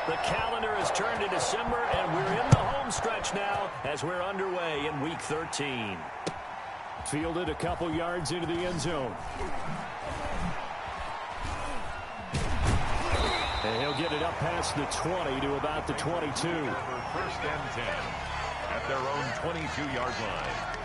The calendar has turned to December, and we're in the home stretch now as we're underway in Week 13. Fielded a couple yards into the end zone. And he'll get it up past the 20 to about the 22. First and 10 at their own 22-yard line.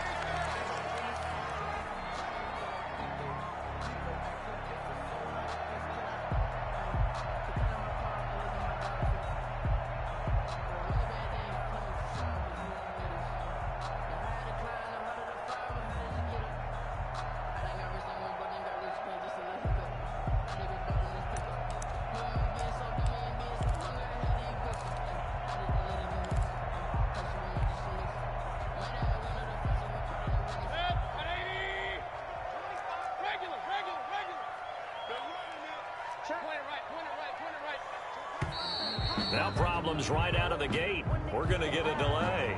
Now problems right out of the gate. We're going to get a delay.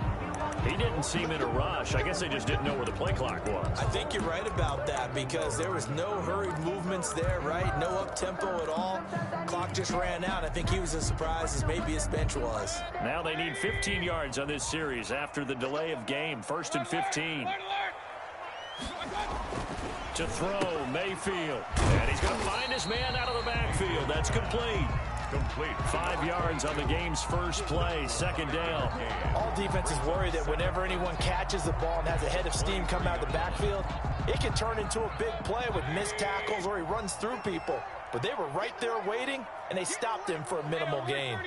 He didn't seem in a rush. I guess they just didn't know where the play clock was. I think you're right about that because there was no hurried movements there, right? No up-tempo at all. Clock just ran out. I think he was as surprised as maybe his bench was. Now they need 15 yards on this series after the delay of game. 1st and 15. To throw, Mayfield. And he's going to find his man out of the backfield. That's complete. 5 yards on the game's first play. 2nd down. All defenses worry that whenever anyone catches the ball and has a head of steam come out of the backfield, it can turn into a big play with missed tackles or he runs through people. But they were right there waiting, and they stopped him for a minimal gain.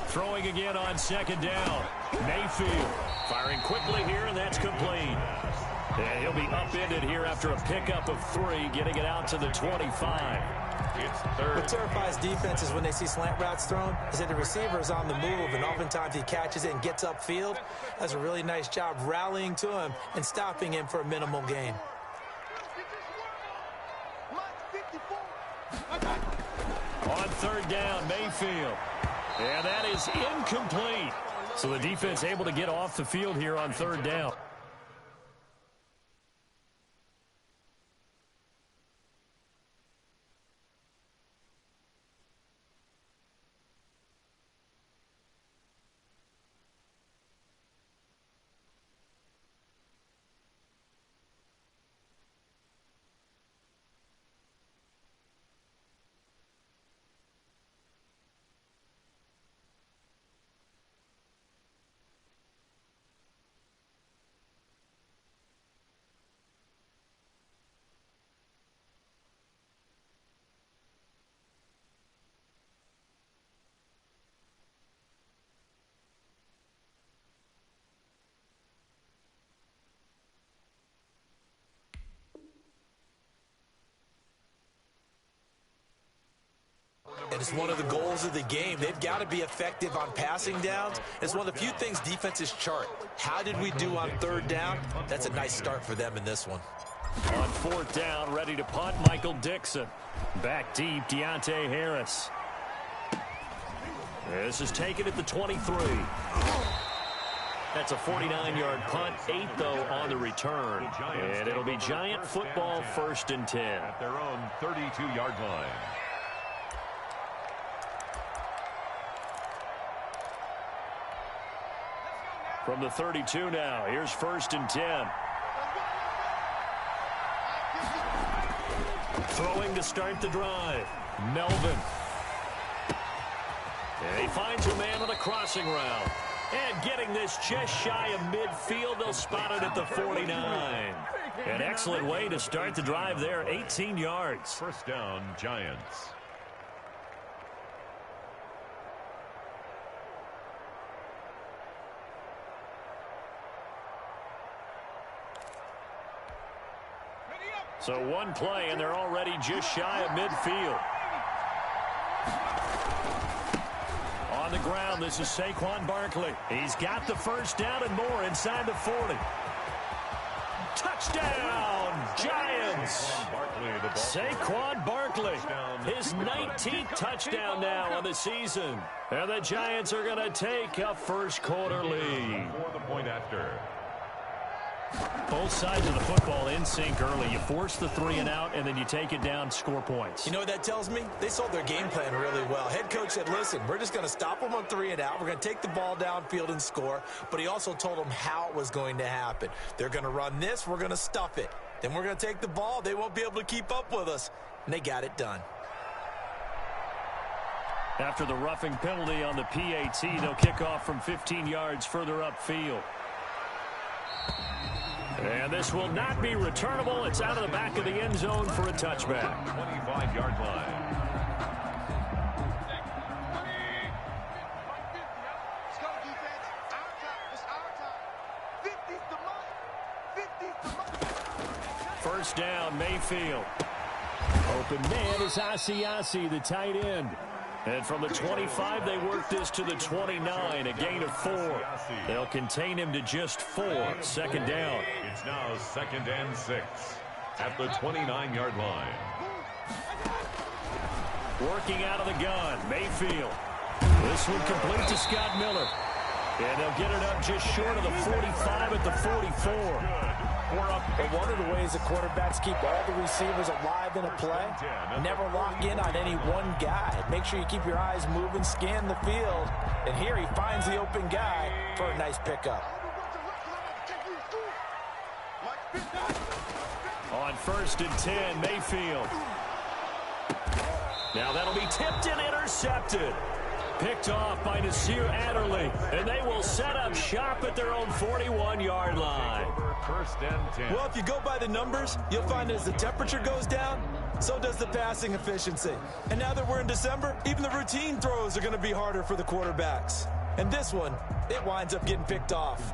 Throwing again on 2nd down. Mayfield firing quickly here, and that's complete. And he'll be upended here after a pickup of 3, getting it out to the 25. It's 3rd. What terrifies defenses when they see slant routes thrown is that the receiver is on the move, and oftentimes he catches it and gets upfield. Does a really nice job rallying to him and stopping him for a minimal gain. On 3rd down, Mayfield. And that is incomplete. So the defense able to get off the field here on 3rd down. And it's one of the goals of the game. They've got to be effective on passing downs. It's one of the few things defenses chart. How did we do on 3rd down? That's a nice start for them in this one. On 4th down, ready to punt, Michael Dixon. Back deep, Deontay Harris. This is taken at the 23. That's a 49-yard punt, 8, though, on the return. And it'll be Giant football, 1st and 10. At their own 32-yard line. From the 32 now, here's 1st and 10. Throwing to start the drive. Melvin. And he finds a man on a crossing route. And getting this just shy of midfield, they'll spot it at the 49. An excellent way to start the drive there, 18 yards. 1st down, Giants. So one play, and they're already just shy of midfield. On the ground, this is Saquon Barkley. He's got the 1st down and more inside the 40. Touchdown, Giants! Saquon Barkley, his 19th touchdown now on the season. And the Giants are going to take a first-quarter lead. For the point after. Both sides of the football in sync early. You force the 3 and out, and then you take it down, score points. You know what that tells me? They sold their game plan really well. Head coach said, listen, we're just going to stop them on 3 and out. We're going to take the ball downfield and score. But he also told them how it was going to happen. They're going to run this. We're going to stuff it. Then we're going to take the ball. They won't be able to keep up with us. And they got it done. After the roughing penalty on the PAT, they'll kick off from 15 yards further upfield. And this will not be returnable. It's out of the back of the end zone for a touchback. 25-yard line. First down, Mayfield. Open man is Asiasi, the tight end. And from the 25, they work this to the 29, a gain of 4. They'll contain him to just 4. Second down. It's now 2nd and 6 at the 29-yard line. Working out of the gun, Mayfield. This one complete to Scott Miller. And they'll get it up just short of the 45 at the 44. But one of the ways the quarterbacks keep all the receivers alive in a play, never lock in on any one guy. Make sure you keep your eyes moving, scan the field. And here he finds the open guy for a nice pickup. On 1st and 10, Mayfield. Now that'll be tipped and intercepted. Picked off by Nasir Adderley. And they will set up shop at their own 41-yard line. 1st and 10. Well, if you go by the numbers, you'll find as the temperature goes down, so does the passing efficiency. And now that we're in December, even the routine throws are going to be harder for the quarterbacks. And this one, it winds up getting picked off.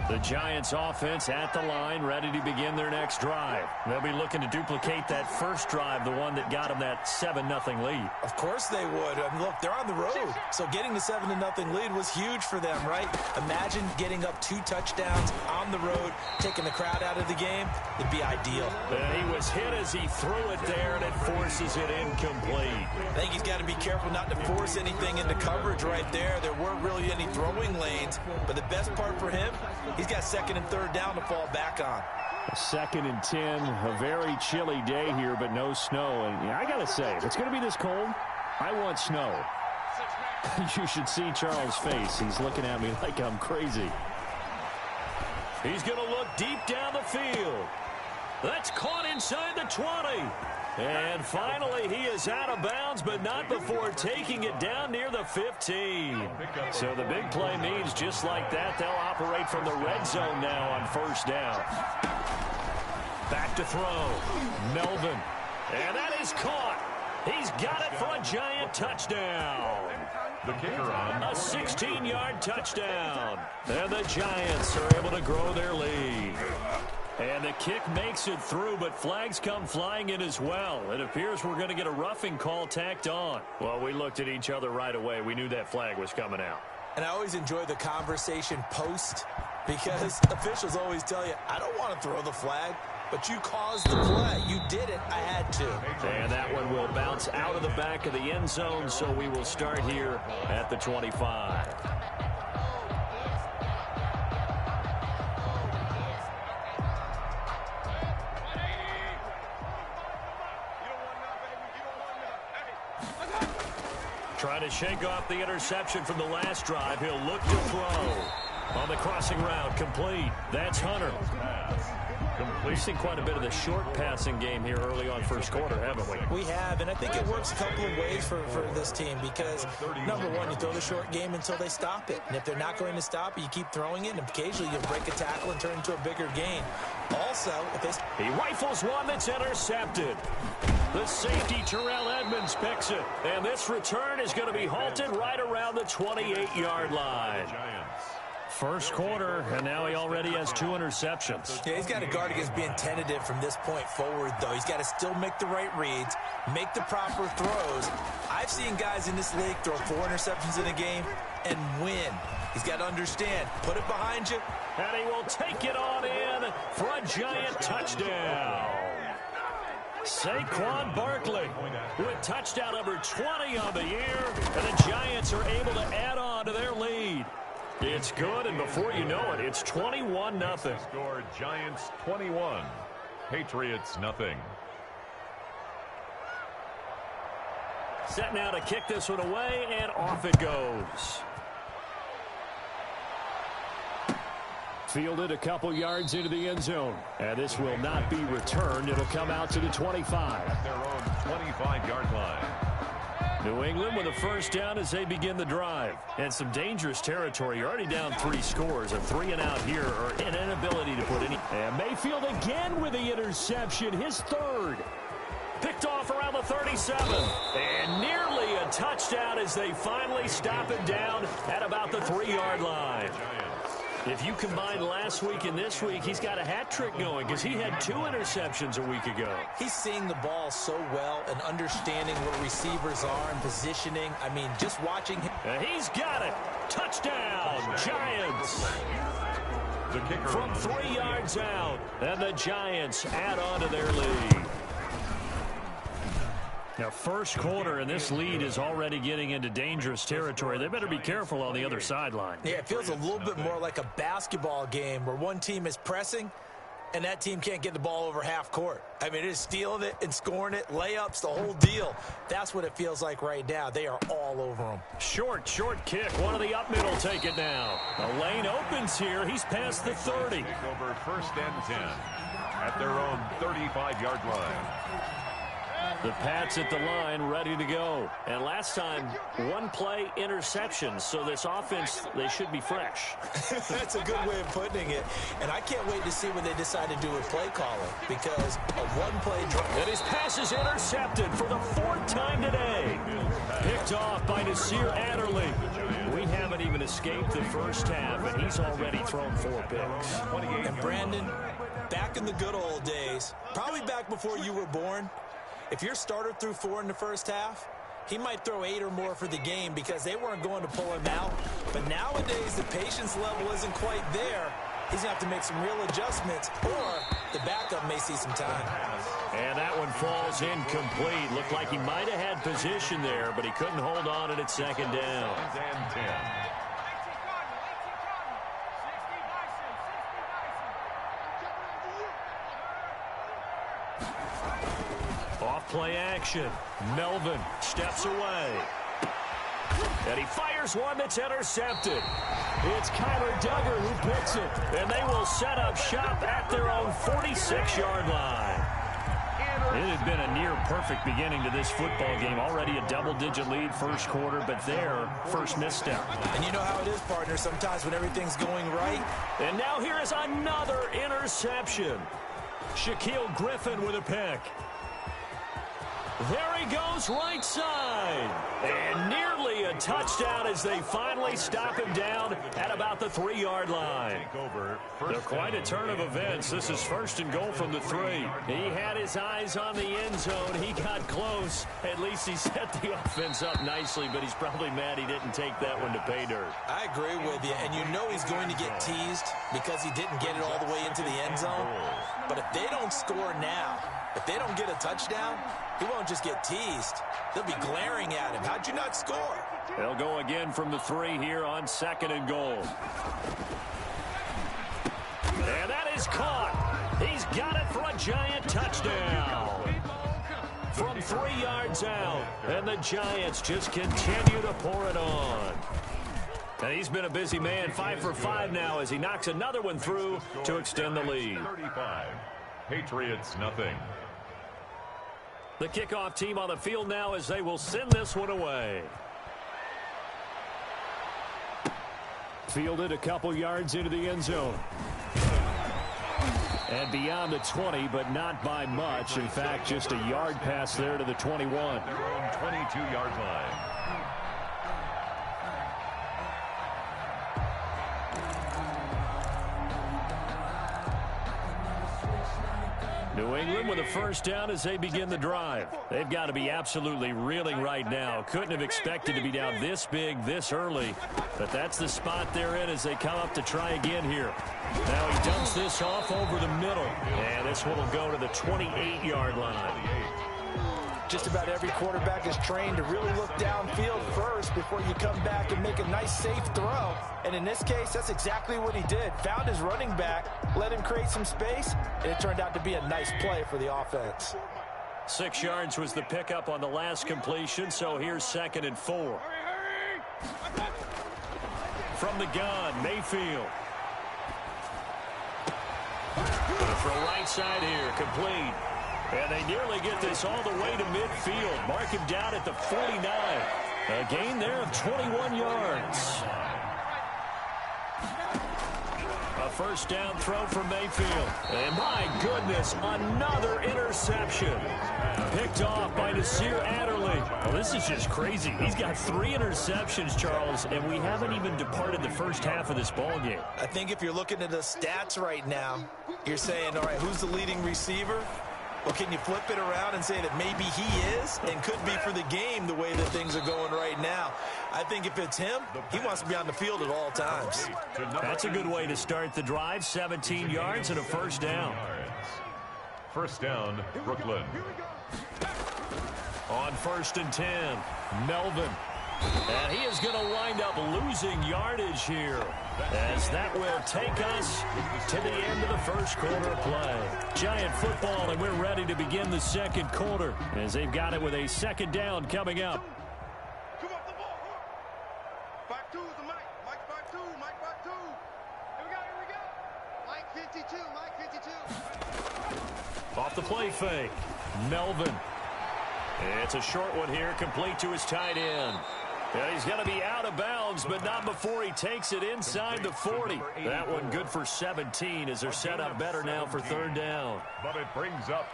The Giants offense at the line, ready to begin their next drive. They'll be looking to duplicate that first drive, the one that got them that 7-0 lead. Of course they would. I mean, look, they're on the road. So getting the 7-0 lead was huge for them, right? Imagine getting up 2 touchdowns on the road, taking the crowd out of the game. It'd be ideal. And he was hit as he threw it there, and it forces it incomplete. I think he's got to be careful not to force anything into coverage right there. There weren't really any throwing lanes. But the best part for him, he's got 2nd and 3rd down to fall back on. 2nd and 10, a very chilly day here, but no snow. And I got to say, if it's going to be this cold, I want snow. You should see Charles' face. He's looking at me like I'm crazy. He's going to look deep down the field. That's caught inside the 20. And finally, he is out of bounds, but not before taking it down near the 15. So the big play means just like that, they'll operate from the red zone now on 1st down. Back to throw. Melvin. And that is caught. He's got it for a Giant touchdown. The kicker on. A 16-yard touchdown. And the Giants are able to grow their lead. And the kick makes it through, but flags come flying in as well. It appears we're going to get a roughing call tacked on. Well, we looked at each other right away. We knew that flag was coming out. And I always enjoy the conversation post because officials always tell you, I don't want to throw the flag, but you caused the play. You did it. I had to. And that one will bounce out of the back of the end zone, so we will start here at the 25. Trying to shake off the interception from the last drive. He'll look to throw. On the crossing route, complete. That's Hunter. We've seen quite a bit of the short passing game here early on 1st quarter, haven't we? We have, and I think it works a couple of ways for this team because, number one, you throw the short game until they stop it. And if they're not going to stop it, you keep throwing it, and occasionally you'll break a tackle and turn into a bigger gain. Also, he rifles one that's intercepted. The safety, Terrell Edmonds, picks it. And this return is going to be halted right around the 28-yard line. First quarter, and now he already has 2 interceptions. Yeah, he's got to guard against being tentative from this point forward, though. He's got to still make the right reads, make the proper throws. I've seen guys in this league throw 4 interceptions in a game and win. He's got to understand, put it behind you. And he will take it on in for a giant touchdown. Saquon Barkley with touchdown number 20 on the year, and the Giants are able to add on to their lead. It's good, and before you know it, it's 21-0. Score Giants 21, Patriots nothing. Set now to kick this one away, and off it goes. Fielded a couple yards into the end zone. And this will not be returned. It'll come out to the 25. At their own 25-yard line. New England with a first down as they begin the drive. And some dangerous territory. You're already down 3 scores. A 3 and out here, or an inability to put any. And Mayfield again with the interception. His 3rd. Picked off around the 37. And nearly a touchdown as they finally stop it down at about the 3-yard line. If you combine last week and this week, he's got a hat trick going because he had 2 interceptions a week ago. He's seeing the ball so well and understanding where receivers are and positioning. I mean, just watching him. And he's got it. Touchdown, Giants. The kicker from 3 yards out. And the Giants add on to their lead. Now, first quarter, and this lead is already getting into dangerous territory. They better be careful on the other sideline. Yeah, it feels a little bit more like a basketball game where one team is pressing and that team can't get the ball over half court. I mean, it is stealing it and scoring it, layups, the whole deal. That's what it feels like right now. They are all over them. Short kick. One of the up middle take it now. The lane opens here. He's past the 30. Take over first and 10 at their own 35-yard line. The Pats at the line, ready to go. And last time, 1 play interception. So this offense, they should be fresh. That's a good way of putting it. And I can't wait to see what they decide to do with play calling, because a 1-play drive. And his pass is intercepted for the 4th time today. Picked off by Nasir Adderley. We haven't even escaped the first half, and he's already thrown 4 picks. And Brandon, back in the good old days, probably back before you were born, if your starter threw 4 in the first half, he might throw 8 or more for the game because they weren't going to pull him out. But nowadays, the patience level isn't quite there. He's going to have to make some real adjustments, or the backup may see some time. And that one falls incomplete. Looked like he might have had position there, but he couldn't hold on at its 2nd down. And 10. Off-play action. Melvin steps away. And he fires one that's intercepted. It's Kyler Duggar who picks it. And they will set up shop at their own 46-yard line. It had been a near-perfect beginning to this football game. Already a double-digit lead first quarter, but their first misstep. And you know how it is, partner. Sometimes when everything's going right. And now here is another interception. Shaquille Griffin with a pick. There he goes, right side. And nearly a touchdown as they finally stop him down at about the 3-yard line. They're quite a turn of events. This is 1st and goal from the 3. He had his eyes on the end zone. He got close. At least he set the offense up nicely, but he's probably mad he didn't take that one to pay dirt. I agree with you, and you know he's going to get teased because he didn't get it all the way into the end zone. But if they don't score now, if they don't get a touchdown, he won't just get teased. They'll be glaring at him. How'd you not score? They'll go again from the 3 here on 2nd and goal. And that is caught. He's got it for a giant touchdown. From 3 yards out. And the Giants just continue to pour it on. And he's been a busy man. 5 for 5 now as he knocks another one through to extend the lead. 35. Patriots nothing. The kickoff team on the field now as they will send this one away. Fielded a couple yards into the end zone. And beyond the 20, but not by much. In fact, just a yard pass there to the 21. Their own 22-yard line. New England with a first down as they begin the drive. They've got to be absolutely reeling right now. Couldn't have expected to be down this big, this early. But that's the spot they're in as they come up to try again here. Now he dumps this off over the middle. And this one will go to the 28-yard line. Just about every quarterback is trained to really look downfield first before you come back and make a nice, safe throw. And in this case, that's exactly what he did. Found his running back, let him create some space, and it turned out to be a nice play for the offense. 6 yards was the pickup on the last completion, so here's 2nd and 4. From the gun, Mayfield. Gonna throw right side here, complete. And they nearly get this all the way to midfield. Mark him down at the 49. A gain there of 21 yards. A first down throw for Mayfield. And my goodness, another interception. Picked off by Nasir Adderley. Well, this is just crazy. He's got 3 interceptions, Charles, and we haven't even departed the first half of this ball game. I think if you're looking at the stats right now, you're saying, all right, who's the leading receiver? Well, can you flip it around and say that maybe he is and could be for the game the way that things are going right now? I think if it's him, he wants to be on the field at all times. That's a good way to start the drive. 17 yards and a first down. First down, Brooklyn. On 1st and 10, Melvin. And he is going to wind up losing yardage here, as that will take us to the end of the first quarter of play. Giant football, and we're ready to begin the second quarter, as they've got it with a 2nd down coming up. Come up the ball. Back 2 is the Mike. Mike back 2. Mike back 2. Here we go. Mike 52. Mike 52. Off the play fake, Melvin. It's a short one here, complete to his tight end. And he's going to be out of bounds, but not before he takes it inside the 40. That one good for 17 as they're set up better now for 3rd down. But it brings up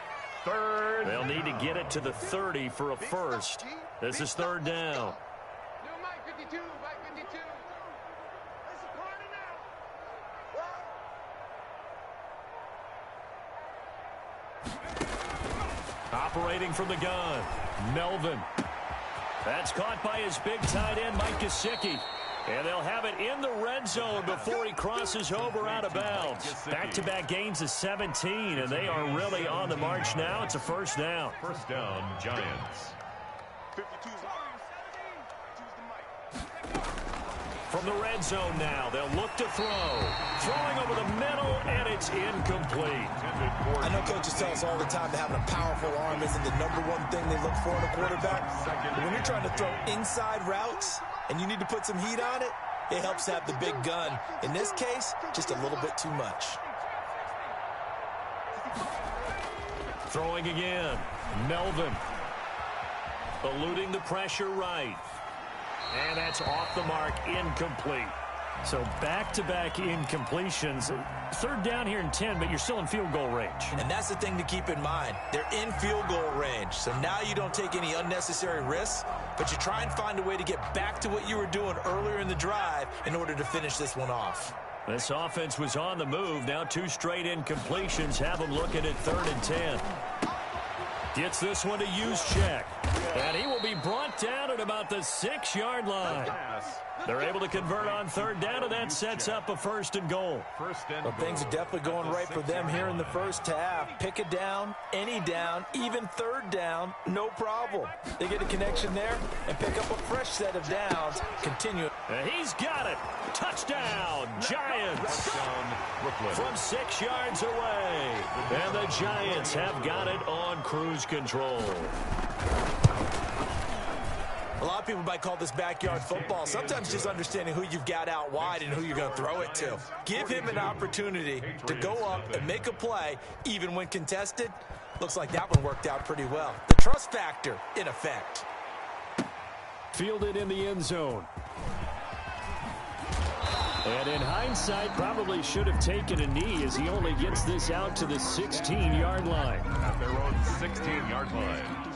3rd. They'll need to get it to the 30 for a first. This is 3rd down. Mike 52. Mike 52. It's a party now. Operating from the gun, Melvin. That's caught by his big tight end, Mike Gesicki. And they'll have it in the red zone before he crosses over out of bounds. Back-to-back gains of 17, and they are really on the march now. It's a first down. First down, Giants. 52's From the red zone now, they'll look to throw. Throwing over the middle, and it's incomplete. I know coaches tell us all the time that having a powerful arm isn't the #1 thing they look for in a quarterback. But when you're trying to throw inside routes and you need to put some heat on it, it helps to have the big gun. In this case, just a little bit too much. Throwing again, Melvin. Eluding the pressure right. And that's off the mark, incomplete. So back-to-back incompletions. 3rd down here and 10, but you're still in field goal range. And that's the thing to keep in mind. They're in field goal range. So now you don't take any unnecessary risks, but you try and find a way to get back to what you were doing earlier in the drive in order to finish this one off. This offense was on the move. Now 2 straight incompletions have them looking at 3rd and 10. Gets this one to Juszczyk. And he will be brought down at about the 6-yard line. They're able to convert on 3rd down, and that sets up a 1st and goal. Well, things are definitely going right for them here in the first half. Pick a down, any down, even 3rd down, no problem. They get a connection there and pick up a fresh set of downs. Continue. And he's got it. Touchdown, Giants. From 6 yards away. And the Giants have got it on cruise control. A lot of people might call this backyard football. Sometimes just understanding who you've got out wide and who you're going to throw it to. Give him an opportunity to go up and make a play, even when contested. Looks like that one worked out pretty well. The trust factor in effect. Fielded in the end zone. And in hindsight, probably should have taken a knee as he only gets this out to the 16-yard line. At their own 16-yard line.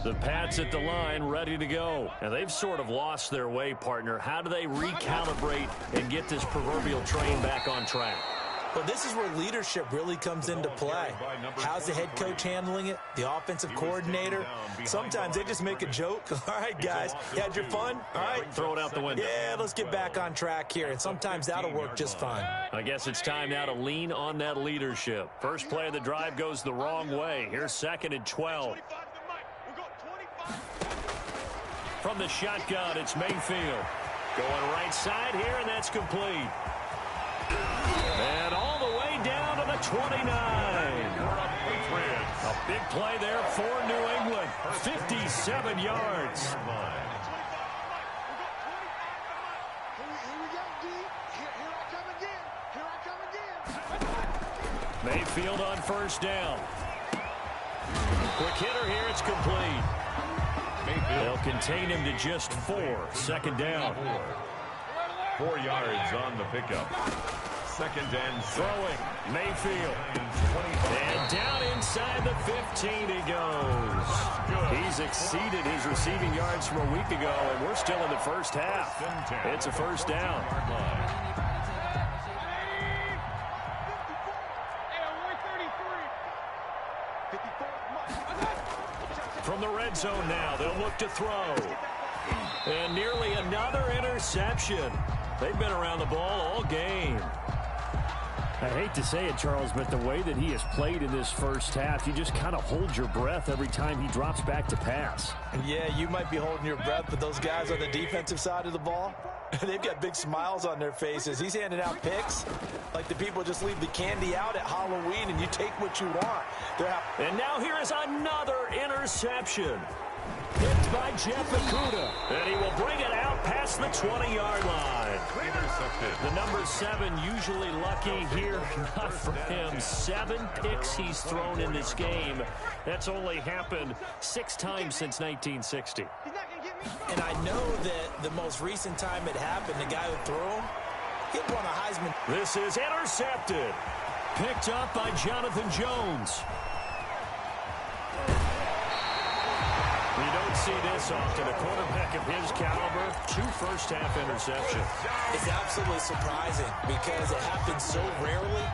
The Pats at the line, ready to go. And they've sort of lost their way, partner. How do they recalibrate and get this proverbial train back on track? Well, this is where leadership really comes into play. How's the head coach handling it? The offensive coordinator? Sometimes they just make a joke. All right, guys, you had your fun? All right. Throw it out the window. Yeah, let's get back on track here. And sometimes that'll work just fine. I guess it's time now to lean on that leadership. First play of the drive goes the wrong way. Here's 2nd and 12. From the shotgun, it's Mayfield. Going right side here, and that's complete. And all the way down to the 29. A big play there for New England. 57 yards. Here we go, D. Here I come again. Here I come again. Mayfield on first down. Quick hitter here. It's complete. They'll contain him to just 4. 2nd down. 4 yards on the pickup. 2nd and 6. Throwing. Mayfield. And down inside the 15 he goes. He's exceeded his receiving yards from a week ago, and we're still in the first half. It's a first down. From the red zone now, they'll look to throw. And nearly another interception. They've been around the ball all game. I hate to say it, Charles, but the way that he has played in this first half, you just kind of hold your breath every time he drops back to pass. Yeah, you might be holding your breath, but those guys on the defensive side of the ball, they've got big smiles on their faces. He's handing out picks like the people just leave the candy out at Halloween and you take what you want. And now here is another interception. Picked by Jeff Okudah. And he will bring it out past the 20-yard line. Intercepted. The number 7 usually lucky here. Not for him. 7 picks he's thrown in this game. That's only happened 6 times since 1960. And I know that the most recent time it happened, the guy who threw him, he won a Heisman. This is intercepted. Picked up by Jonathan Jones. You don't see this often. A quarterback of his caliber, 2 first-half interceptions. It's absolutely surprising because it happens so rarely.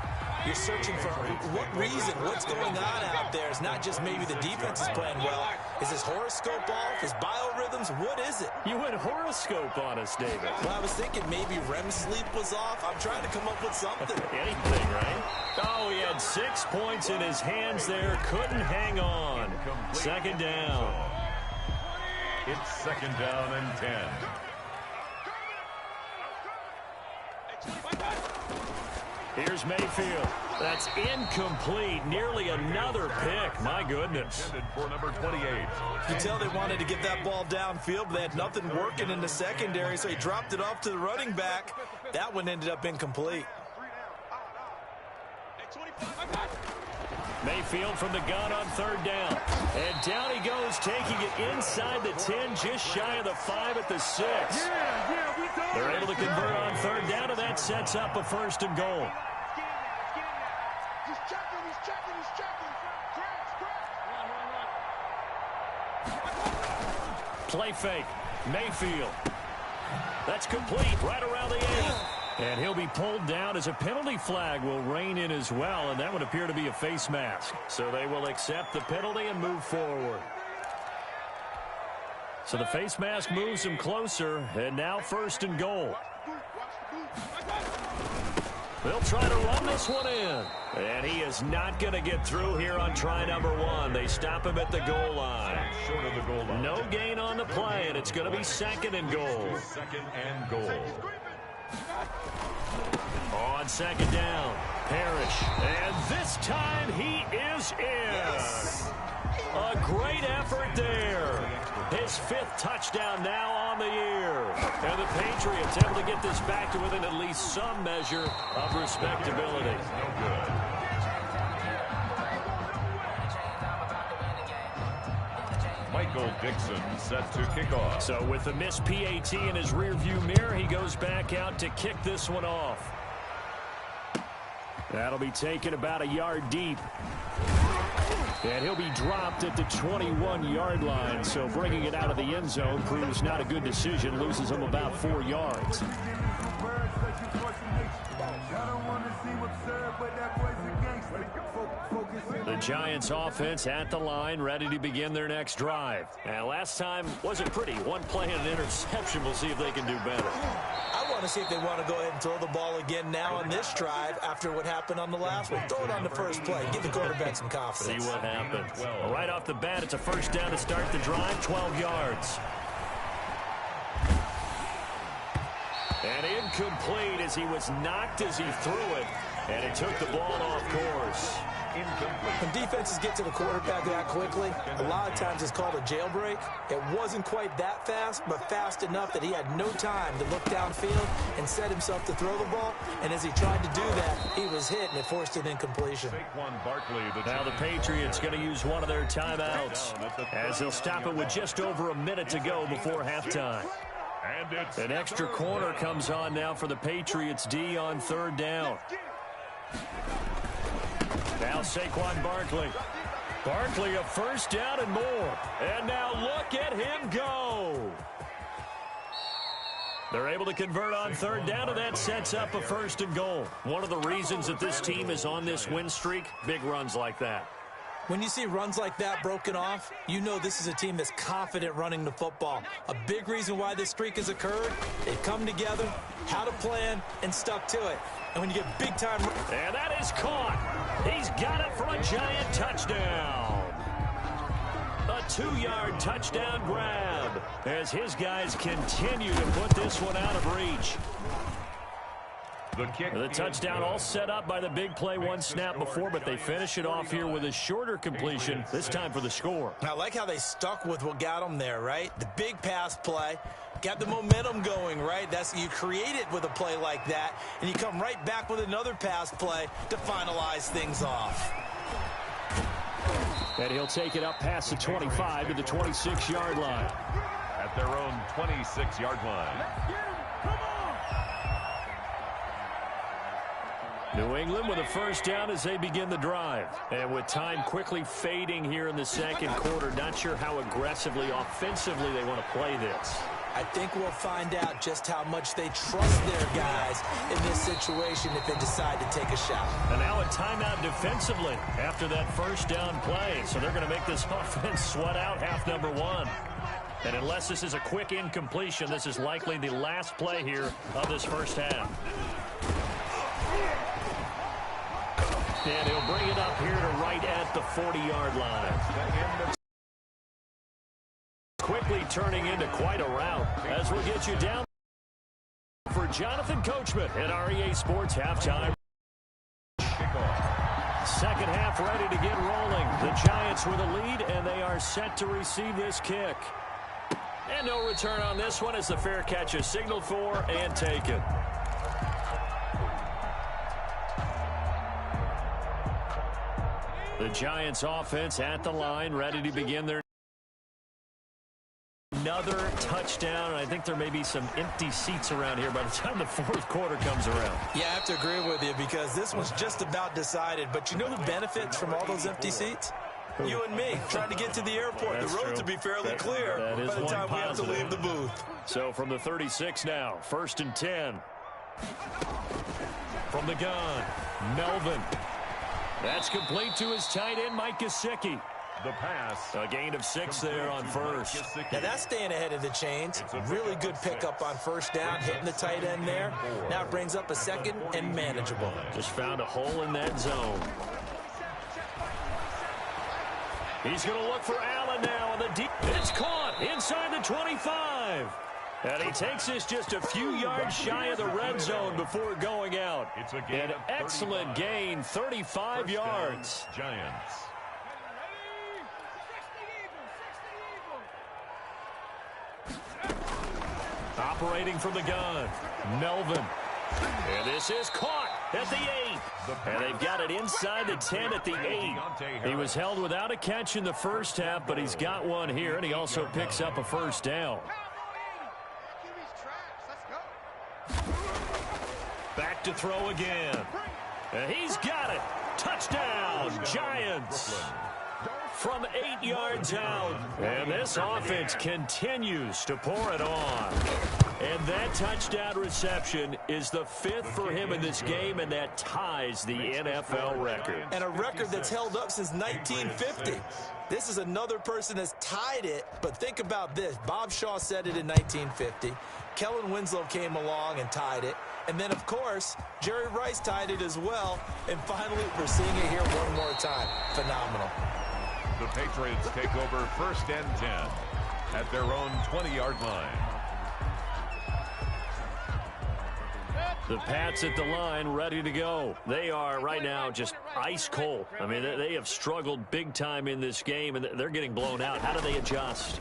You're searching for what reason, what's going on out there. It's not just maybe the defense is playing well. Is his horoscope off? His biorhythms? What is it? You went horoscope on us, David. Well, I was thinking maybe REM sleep was off. I'm trying to come up with something. Anything, right? Oh, he had 6 points in his hands there. Couldn't hang on. 2nd down. It's 2nd down and 10. Here's Mayfield. That's incomplete. Nearly another pick. My goodness. For number 28. You can tell they wanted to get that ball downfield, but they had nothing working in the secondary, so he dropped it off to the running back. That one ended up incomplete. Mayfield from the gun on 3rd down. And down he goes, taking it inside the 10, just shy of the 5 at the 6. They're able to convert on 3rd down, and that sets up a 1st and goal. He's checking. Play fake. Mayfield. That's complete right around the 8. And he'll be pulled down as a penalty flag will rein in as well, and that would appear to be a face mask. So they will accept the penalty and move forward. So the face mask moves him closer, and now 1st and goal. They'll try to run this one in. And he is not going to get through here on try number 1. They stop him at the goal line. Short of the goal line. No gain on the play, and it's going to be 2nd and goal. 2nd and goal. On 2nd down, Parrish. And this time he is in. A great effort there. His 5th touchdown now on the year. And the Patriots able to get this back to within at least some measure of respectability. No good. Michael Dixon set to kick off. So with the missed PAT in his rearview mirror, he goes back out to kick this one off. That'll be taken about a yard deep. And he'll be dropped at the 21-yard line, so bringing it out of the end zone proves not a good decision, loses him about 4 yards. The Giants offense at the line, ready to begin their next drive. And last time wasn't pretty. One play and an interception. We'll see if they can do better. I want to see if they want to go ahead and throw the ball again now on this drive after what happened on the last one. Throw it on the first play. Give the quarterback some confidence. See what happens. Well, right off the bat, it's a first down to start the drive, 12 yards. And incomplete as he was knocked as he threw it. And it took the ball off course. When defenses get to the quarterback that quickly, a lot of times it's called a jailbreak. It wasn't quite that fast, but fast enough that he had no time to look downfield and set himself to throw the ball. And as he tried to do that, he was hit, and it forced an incompletion. Now the Patriots going to use one of their timeouts as they'll stop it with just over a minute to go before halftime. An extra corner comes on now for the Patriots D on third down. Now Saquon Barkley. Barkley a first down and more. And now look at him go. They're able to convert on third down, and that sets up a first and goal. One of the reasons that this team is on this win streak, big runs like that. When you see runs like that broken off, you know this is a team that's confident running the football. A big reason why this streak has occurred, they've come together, had a plan, and stuck to it. And when you get big time... And that is caught. He's got it for a Giant touchdown. A 2-yard touchdown grab as his guys continue to put this one out of reach. The touchdown all set up by the big play one snap before, but they finish it off here with a shorter completion, this time for the score. I like how they stuck with what got them there, right? The big pass play, got the momentum going, right? You create it with a play like that, and you come right back with another pass play to finalize things off. And he'll take it up past the 25 to the 26-yard line. At their own 26-yard line. New England with a first down as they begin the drive. And with time quickly fading here in the second quarter, not sure how aggressively, offensively they want to play this. I think we'll find out just how much they trust their guys in this situation if they decide to take a shot. And now a timeout defensively after that first down play. So they're going to make this offense sweat out half number one. And unless this is a quick incompletion, this is likely the last play here of this first half. And he'll bring it up here to right at the 40-yard line. Quickly turning into quite a rout as we'll get you down for Jonathan Coachman at REA Sports Halftime. Second half ready to get rolling. The Giants with a lead, and they are set to receive this kick. And no return on this one as the fair catch is signaled for and taken. The Giants offense at the line, ready to begin their another touchdown. And I think there may be some empty seats around here by the time the fourth quarter comes around. Yeah, I have to agree with you because this one's just about decided. But you know the benefits from all those empty seats? You and me trying to get to the airport. That's the roads true. will be fairly clear by the time we have to leave the booth. So from the 36 now, first and 10. From the gun, Melvin. That's complete to his tight end, Mike Gesicki. The pass. A gain of 6 there on first. Now that's staying ahead of the chains. Really good pickup on first down, hitting the tight end there. Now it brings up a second and manageable. Just found a hole in that zone. He's going to look for Allen now on the deep. It's caught inside the 25. And he takes this just a few yards shy of the red zone before going out. It's a gain An of excellent 35. gain, 35 yards. Giants. Operating from the gun, Melvin. And this is caught at the 8. And they've got it inside the 10 at the 8. He was held without a catch in the first half, but he's got one here, and he also picks up a first down. Back to throw again. And he's got it. Touchdown, Giants. from 8 yards out. And this offense continues to pour it on. And that touchdown reception is the 5th for him in this game, and that ties the NFL record. And a record that's held up since 1950. This is another person that's tied it, but think about this. Bob Shaw said it in 1950. Kellen Winslow came along and tied it. And then, of course, Jerry Rice tied it as well. And finally, we're seeing it here one more time. Phenomenal. The Patriots take over 1st and 10 at their own 20-yard line. The Pats at the line, ready to go. They are right now just ice cold. I mean, they have struggled big time in this game, and they're getting blown out. How do they adjust?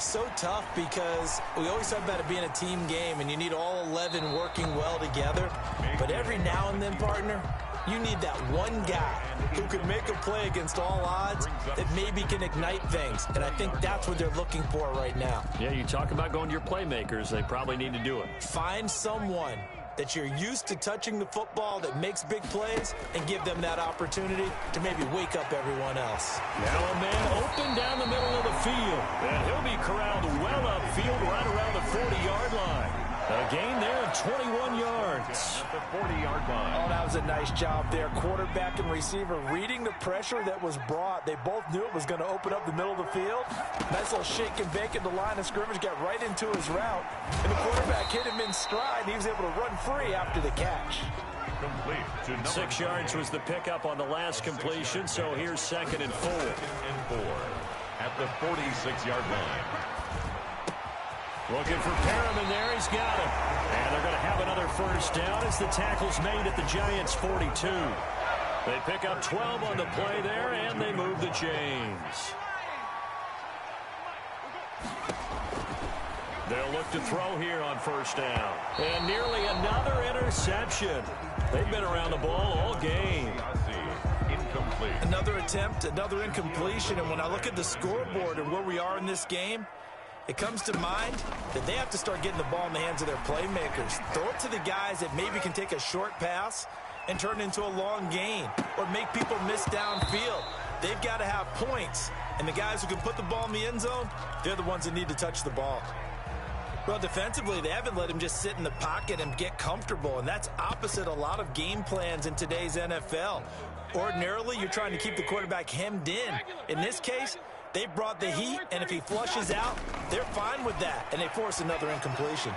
So tough because we always talk about it being a team game, and you need all 11 working well together. But every now and then, partner, you need that one guy who could make a play against all odds that maybe can ignite things. And I think that's what they're looking for right now. Yeah, you talk about going to your playmakers. They probably need to do it. Find someone that you're used to touching the football that makes big plays and give them that opportunity to maybe wake up everyone else. Now a man open down the middle of the field. And he'll be corralled well upfield right around the 40-yard line. A gain there of 21 yards. At the 40-yard line. Oh, that was a nice job there. Quarterback and receiver reading the pressure that was brought. They both knew it was going to open up the middle of the field. Nice little shake and bake at the line of scrimmage. Got right into his route. And the quarterback hit him in stride. He was able to run free after the catch. Complete to number 6 yards was the pickup on the last completion, so here's 2nd and 4. 2nd and 4 at the 46-yard line. Looking for Perriman there. He's got him. And they're going to have another first down as the tackle's made at the Giants' 42. They pick up 12 on the play there, and they move the chains. They'll look to throw here on first down. And nearly another interception. They've been around the ball all game. Incomplete. Another attempt, another incompletion. And when I look at the scoreboard and where we are in this game, it comes to mind that they have to start getting the ball in the hands of their playmakers. Throw it to the guys that maybe can take a short pass and turn it into a long gain or make people miss downfield. They've got to have points. And the guys who can put the ball in the end zone, they're the ones that need to touch the ball. Well, defensively, they haven't let him just sit in the pocket and get comfortable, and that's opposite a lot of game plans in today's NFL. Ordinarily, you're trying to keep the quarterback hemmed in. In this case, they brought the heat, and if he flushes out, they're fine with that, and they force another incompletion.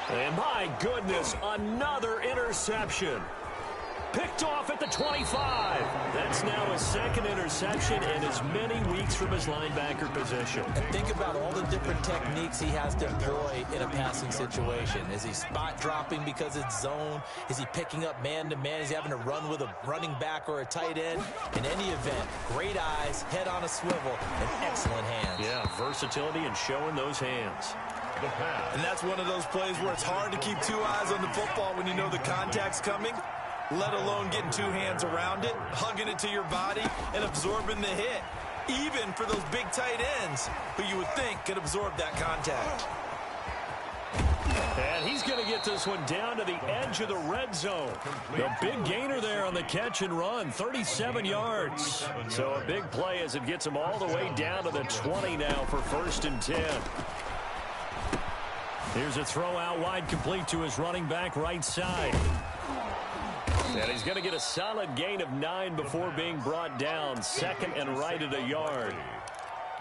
And my goodness, another interception. Picked off at the 25. That's now his 2nd interception and as many weeks from his linebacker position. And think about all the different techniques he has to employ in a passing situation. Is he spot dropping because it's zone? Is he picking up man-to-man? Is he having to run with a running back or a tight end? In any event, great eyes, head on a swivel, and excellent hands. Yeah, versatility and showing those hands. And that's one of those plays where it's hard to keep 2 eyes on the football when you know the contact's coming, let alone getting 2 hands around it, hugging it to your body, and absorbing the hit. Even for those big tight ends who you would think could absorb that contact. And he's going to get this one down to the edge of the red zone. The big gainer there on the catch and run, 37 yards. So a big play as it gets him all the way down to the 20 now for 1st and 10. Here's a throw out wide, complete to his running back right side. And he's going to get a solid gain of 9 before being brought down. 2nd and right at a yard.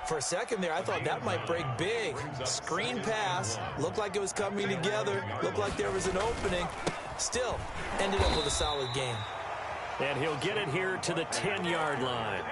For a second there, I thought that might break big. Screen pass. Looked like it was coming together. Looked like there was an opening. Still, ended up with a solid gain. And he'll get it here to the 10-yard line.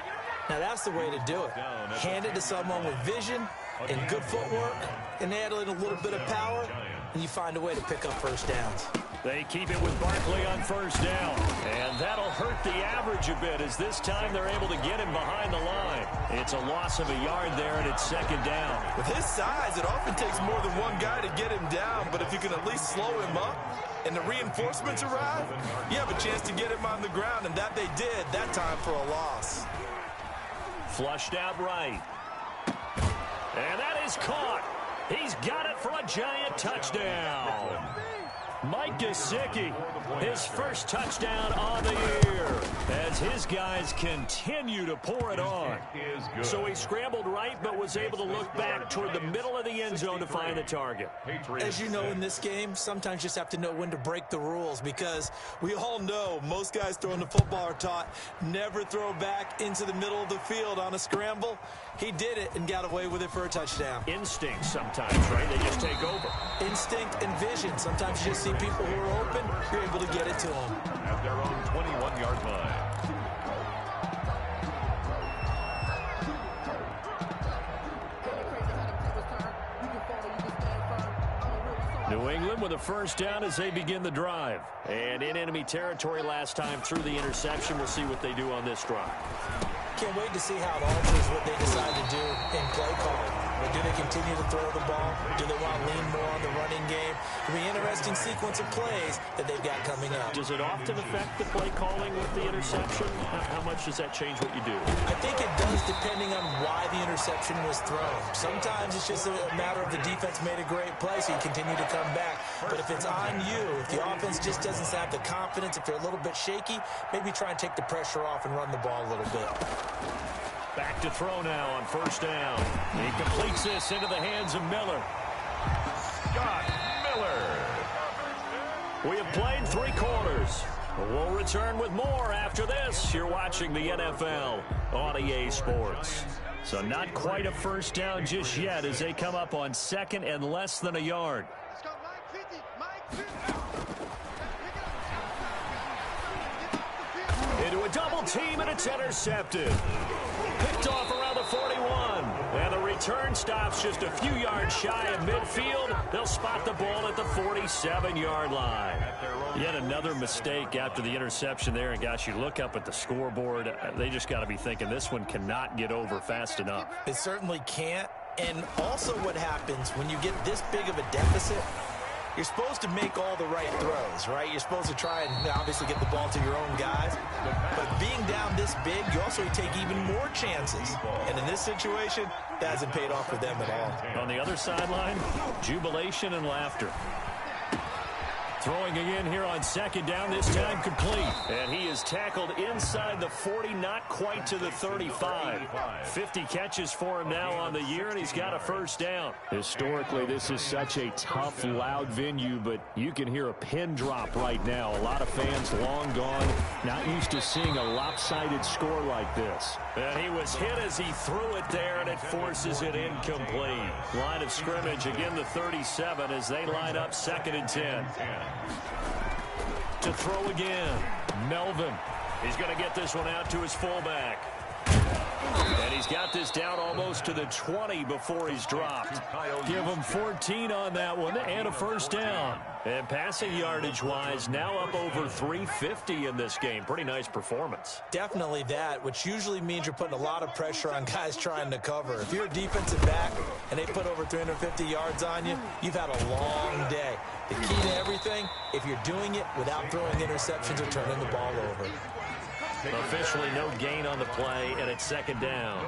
Now, that's the way to do it. Hand it to someone with vision and good footwork, and add in a little bit of power, and you find a way to pick up first downs. They keep it with Barkley on first down. And that'll hurt the average a bit as this time they're able to get him behind the line. It's a loss of a yard there, and it's 2nd down. With his size, it often takes more than one guy to get him down, but if you can at least slow him up and the reinforcements arrive, you have a chance to get him on the ground, and that they did that time for a loss. Flushed out right. And that is caught. He's got it for a Giant touchdown. Mike Gesicki, his first touchdown on the year as his guys continue to pour it on. So he scrambled right but was able to look back toward the middle of the end zone to find the target. As you know, in this game, sometimes you just have to know when to break the rules, because we all know most guys throwing the football are taught never throw back into the middle of the field on a scramble. He did it and got away with it for a touchdown. Instinct sometimes, right? They just take over. Instinct and vision. Sometimes you just see people who are open, you're able to get it to them. At their own 21-yard line. New England with a first down as they begin the drive. And in enemy territory last time through the interception. We'll see what they do on this drive. Can't wait to see how it alters what they decide to do in play calling. Or do they continue to throw the ball? Do they want to lean more on the running game? It'll be an interesting sequence of plays that they've got coming up. Does it often affect the play calling with the interception? How much does that change what you do? I think it does, depending on why the interception was thrown. Sometimes it's just a matter of the defense made a great play, so you continue to come back. But if it's on you, if the offense just doesn't have the confidence, if they're a little bit shaky, maybe try and take the pressure off and run the ball a little bit. Back to throw now on first down. He completes this into the hands of Miller. Scott Miller. We have played 3 quarters. We'll return with more after this. You're watching the NFL on EA Sports. So not quite a first down just yet as they come up on second and less than a yard. Let's go, Mike 50. Mike 50. Into a double team, and it's intercepted. Picked off around the 41. And the return stops just a few yards shy of midfield. They'll spot the ball at the 47-yard line. Yet another mistake after the interception there. And, gosh, you look up at the scoreboard. They just got to be thinking this one cannot get over fast enough. It certainly can't. And also what happens when you get this big of a deficit, you're supposed to make all the right throws, right? You're supposed to try and obviously get the ball to your own guys. But being down this big, you also take even more chances. And in this situation, that hasn't paid off for them at all. On the other sideline, jubilation and laughter. Throwing again here on second down, this time complete. And he is tackled inside the 40, not quite to the 35. 50 catches for him now on the year, and he's got a first down. Historically, this is such a tough, loud venue, but you can hear a pin drop right now. A lot of fans long gone, not used to seeing a lopsided score like this. And he was hit as he threw it there, and it forces it incomplete. Line of scrimmage, again the 37 as they line up second and 10. To throw again, Melvin. He's going to get this one out to his fullback. And he's got this down almost to the 20 before he's dropped. Give him 14 on that one and a first down. And passing yardage-wise, now up over 350 in this game. Pretty nice performance. Definitely that, which usually means you're putting a lot of pressure on guys trying to cover. If you're a defensive back and they put over 350 yards on you, you've had a long day. The key to everything, if you're doing it without throwing interceptions or turning the ball over. Officially no gain on the play, and it's second down.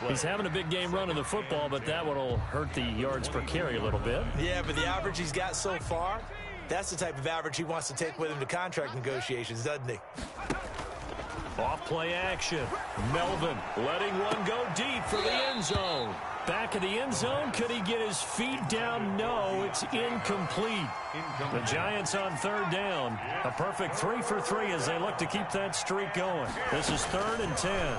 He's having a big game running the football, but that one will hurt the yards per carry a little bit. Yeah, but the average he's got so far, that's the type of average he wants to take with him to contract negotiations, doesn't he? Off play action. Melvin letting one go deep for the end zone. Back of the end zone. Could he get his feet down? No, it's incomplete. The Giants on third down. A perfect 3 for 3 as they look to keep that streak going. This is 3rd and 10.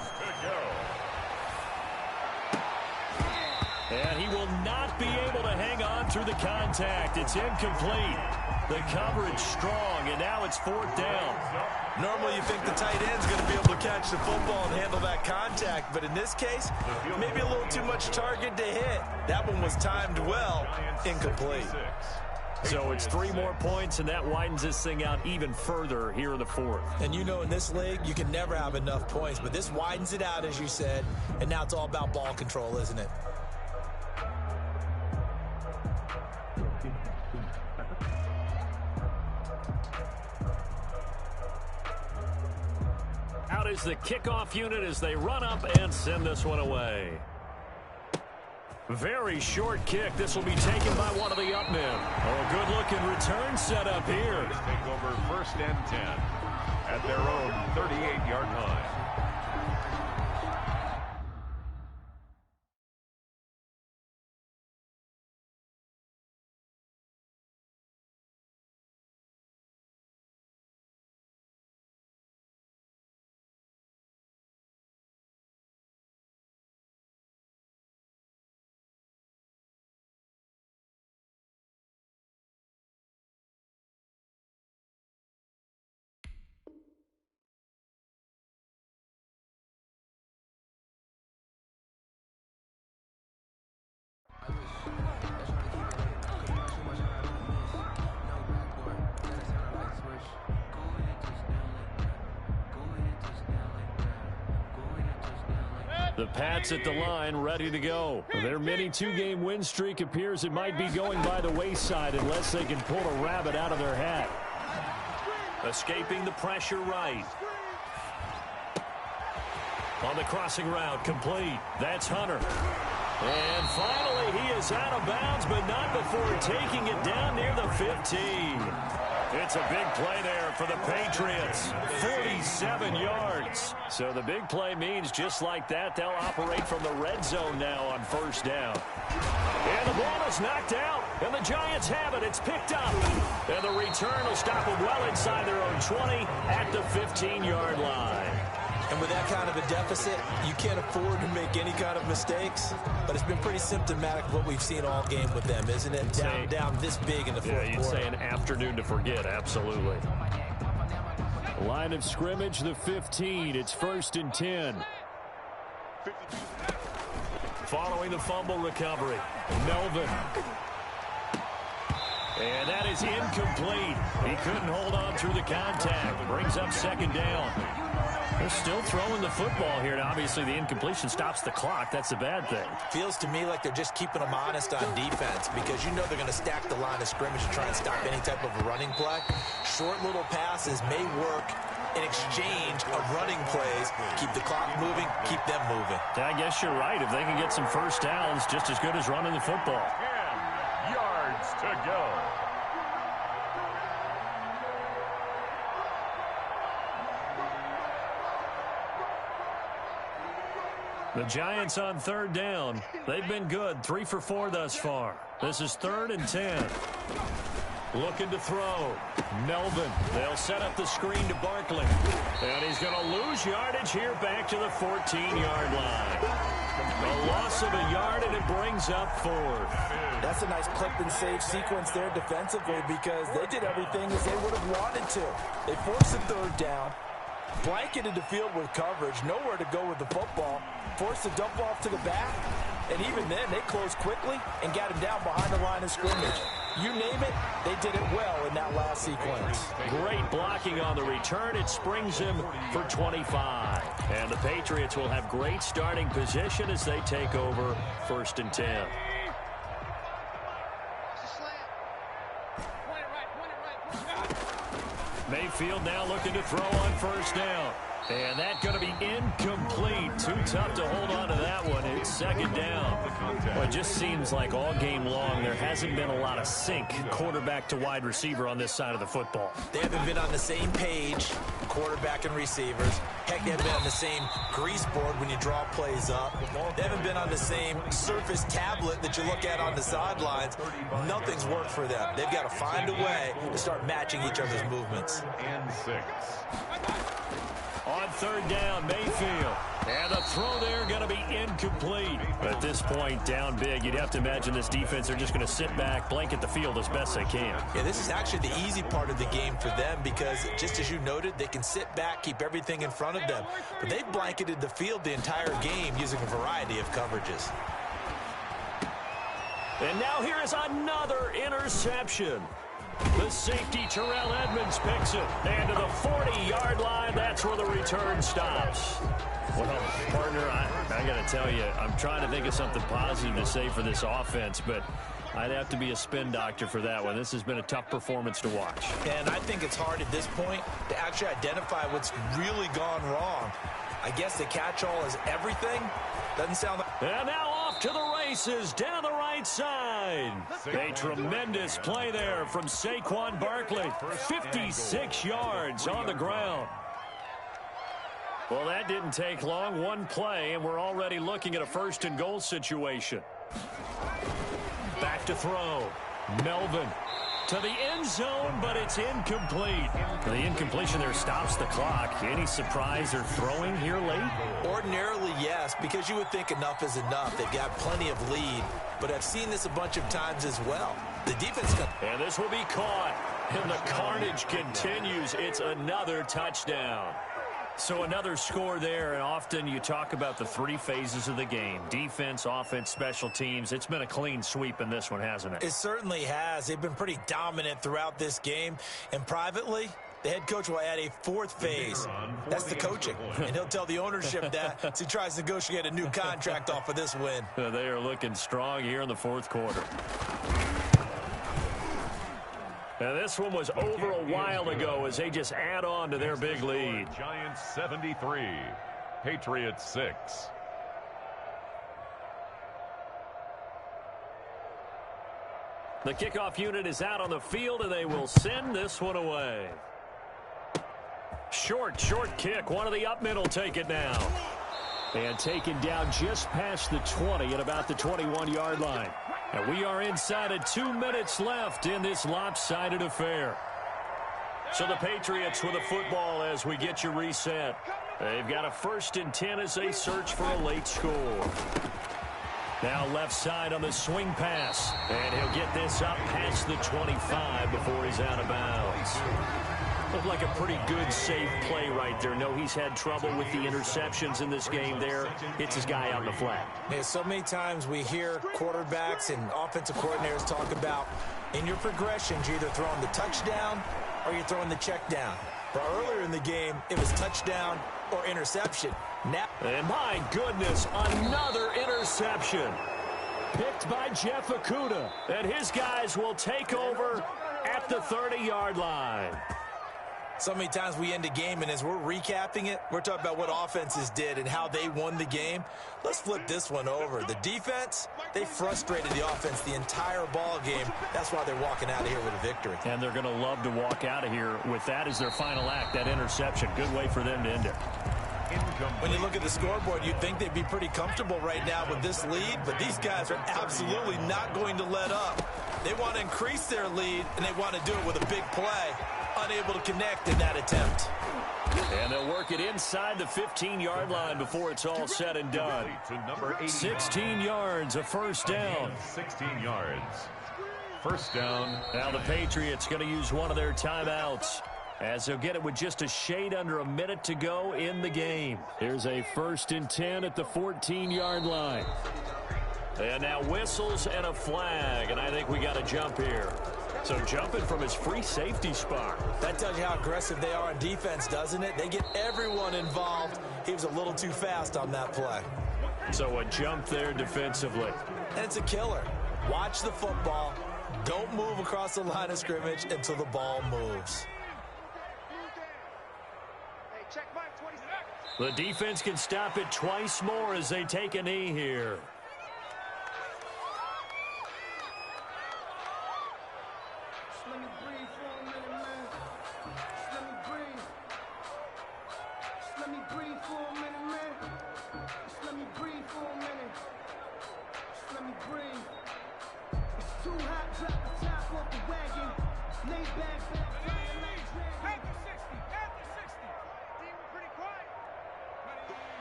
And he will not be able to hang on through the contact. It's incomplete. The coverage strong, and now it's 4th down. Normally you think the tight end's going to be able to catch the football and handle that contact, but in this case, maybe a little too much target to hit. That one was timed well, incomplete. So it's 3 more points, and that widens this thing out even further here in the 4th. And you know in this league, you can never have enough points, but this widens it out, as you said, and now it's all about ball control, isn't it? Out is the kickoff unit as they run up and send this one away. Very short kick. This will be taken by one of the up men. Oh, good-looking return set up here. Take over 1st and 10 at their own 38-yard line. The Pats at the line, ready to go. Their mini 2-game win streak appears it might be going by the wayside unless they can pull a rabbit out of their hat. Escaping the pressure right. On the crossing route, complete. That's Hunter. And finally, he is out of bounds, but not before taking it down near the 15. It's a big play there for the Patriots. 47 yards. So the big play means just like that, they'll operate from the red zone now on 1st down. And the ball is knocked out, and the Giants have it. It's picked up. And the return will stop them well inside their own 20 at the 15-yard line. And with that kind of a deficit, you can't afford to make any kind of mistakes. But it's been pretty symptomatic of what we've seen all game with them, isn't it? Down this big in the fourth quarter. Yeah, you'd say an afternoon to forget, absolutely. Line of scrimmage, the 15. It's 1st and 10. Following the fumble recovery, Melvin. And that is incomplete. He couldn't hold on through the contact. Brings up 2nd down. They're still throwing the football here, and obviously the incompletion stops the clock. That's a bad thing. Feels to me like they're just keeping them honest on defense because you know they're going to stack the line of scrimmage to try and stop any type of a running play. Short little passes may work in exchange of running plays. Keep the clock moving, keep them moving. I guess you're right. If they can get some 1st downs, just as good as running the football. 10 yards to go. The Giants on 3rd down. They've been good, 3 for 4 thus far. This is 3rd and 10. Looking to throw. Melvin. They'll set up the screen to Barkley. And he's going to lose yardage here back to the 14-yard line. A loss of a yard, and it brings up 4th. That's a nice clip and save sequence there defensively because they did everything as they would have wanted to. They forced the 3rd down, blanketed the field with coverage, nowhere to go with the football, forced the dump off to the back, and even then they closed quickly and got him down behind the line of scrimmage. You name it, they did it well in that last sequence. Great blocking on the return. It springs him for 25. And the Patriots will have great starting position as they take over 1st and 10. Mayfield now looking to throw on 1st down. And that's going to be incomplete. Too tough to hold on to that one. It's 2nd down. Well, it just seems like all game long there hasn't been a lot of sync quarterback to wide receiver on this side of the football. They haven't been on the same page, quarterback and receivers. Heck, they haven't been on the same grease board when you draw plays up. They haven't been on the same surface tablet that you look at on the sidelines. Nothing's worked for them. They've got to find a way to start matching each other's movements. And 6. On 3rd down, Mayfield. And the throw there going to be incomplete. At this point, down big, you'd have to imagine this defense are just going to sit back, blanket the field as best they can. Yeah, this is actually the easy part of the game for them because, just as you noted, they can sit back, keep everything in front of them. But they've blanketed the field the entire game using a variety of coverages. And now here is another interception. The safety, Terrell Edmonds, picks it. And to the 40-yard line, that's where the return stops. Well, partner, I got to tell you, I'm trying to think of something positive to say for this offense, but I'd have to be a spin doctor for that one. This has been a tough performance to watch. And I think it's hard at this point to actually identify what's really gone wrong. I guess the catch-all is everything. Doesn't sound like... And now off to the races down the right side. A tremendous play there from Saquon Barkley. 56 yards on the ground. Well, that didn't take long. One play, and we're already looking at a first-and-goal situation. Back to throw. Melvin to the end zone, but it's incomplete. The incompletion there stops the clock. Any surprise they're throwing here late? Ordinarily, yes, because you would think enough is enough. They've got plenty of lead, but I've seen this a bunch of times as well. The defense... And this will be caught, and the carnage continues. It's another touchdown. So another score there, and often you talk about the three phases of the game. Defense, offense, special teams. It's been a clean sweep in this one, hasn't it? It certainly has. They've been pretty dominant throughout this game. And privately, the head coach will add a fourth phase. That's the coaching. And he'll tell the ownership that as he tries to negotiate a new contract off of this win. They are looking strong here in the fourth quarter. Now, this one was over a while ago as they just add on to their big lead. Giants 73, Patriots 6. The kickoff unit is out on the field, and they will send this one away. Short kick. One of the up mid will take it now. And taken down just past the 20 at about the 21-yard line. And we are inside of 2 minutes left in this lopsided affair. So the Patriots with a football as we get you reset. They've got a 1st and 10 as they search for a late score. Now left side on the swing pass. And he'll get this up past the 25 before he's out of bounds. Looked like a pretty good, safe play right there. No, he's had trouble with the interceptions in this game there. Hits his guy out in the flat. Yeah, so many times we hear quarterbacks and offensive coordinators talk about in your progressions, you're either throwing the touchdown or you're throwing the check down. But earlier in the game, it was touchdown or interception. Now, and my goodness, another interception. Picked by Jeff Okudah. And his guys will take over at the 30-yard line. So many times we end a game, and as we're recapping it, we're talking about what offenses did and how they won the game. Let's flip this one over. The defense, they frustrated the offense the entire ball game. That's why they're walking out of here with a victory. And they're going to love to walk out of here with that as their final act, that interception. Good way for them to end it. When you look at the scoreboard, you'd think they'd be pretty comfortable right now with this lead, but these guys are absolutely not going to let up. They want to increase their lead, and they want to do it with a big play. Unable to connect in that attempt. And they'll work it inside the 15-yard line before it's all said and done. 16 yards, a first down. 16 yards. First down. Now the Patriots going to use one of their timeouts as they'll get it with just a shade under a minute to go in the game. Here's a 1st and 10 at the 14-yard line. And now whistles and a flag, and I think we got a jump here. So jumping from his free safety spot. That tells you how aggressive they are on defense, doesn't it? They get everyone involved. He was a little too fast on that play. So a jump there defensively. And it's a killer. Watch the football. Don't move across the line of scrimmage until the ball moves. The defense can stop it twice more as they take a knee here.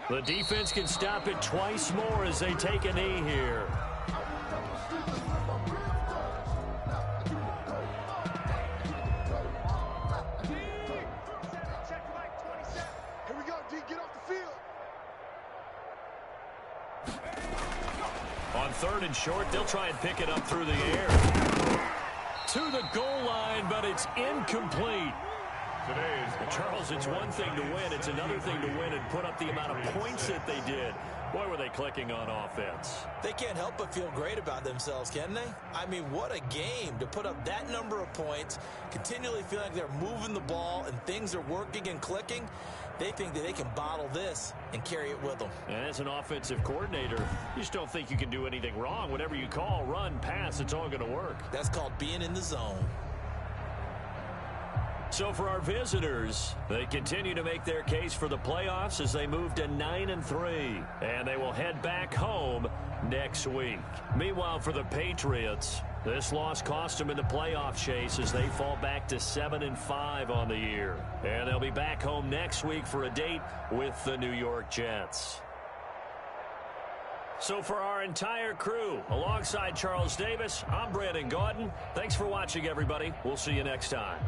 The defense can stop it twice more as they take a knee here. Here we go, D, get off the field. On 3rd and short, they'll try and pick it up through the air. To the goal line, but it's incomplete. Charles, it's one thing to win. It's another thing to win and put up the amount of points that they did. Boy, were they clicking on offense. They can't help but feel great about themselves, can they? I mean, what a game to put up that number of points, continually feeling like they're moving the ball and things are working and clicking. They think that they can bottle this and carry it with them. And as an offensive coordinator, you just don't think you can do anything wrong. Whatever you call, run, pass, it's all going to work. That's called being in the zone. So for our visitors, they continue to make their case for the playoffs as they move to 9-3. And they will head back home next week. Meanwhile, for the Patriots, this loss cost them in the playoff chase as they fall back to 7-5 on the year. And they'll be back home next week for a date with the New York Jets. So for our entire crew, alongside Charles Davis, I'm Brandon Gaudin. Thanks for watching, everybody. We'll see you next time.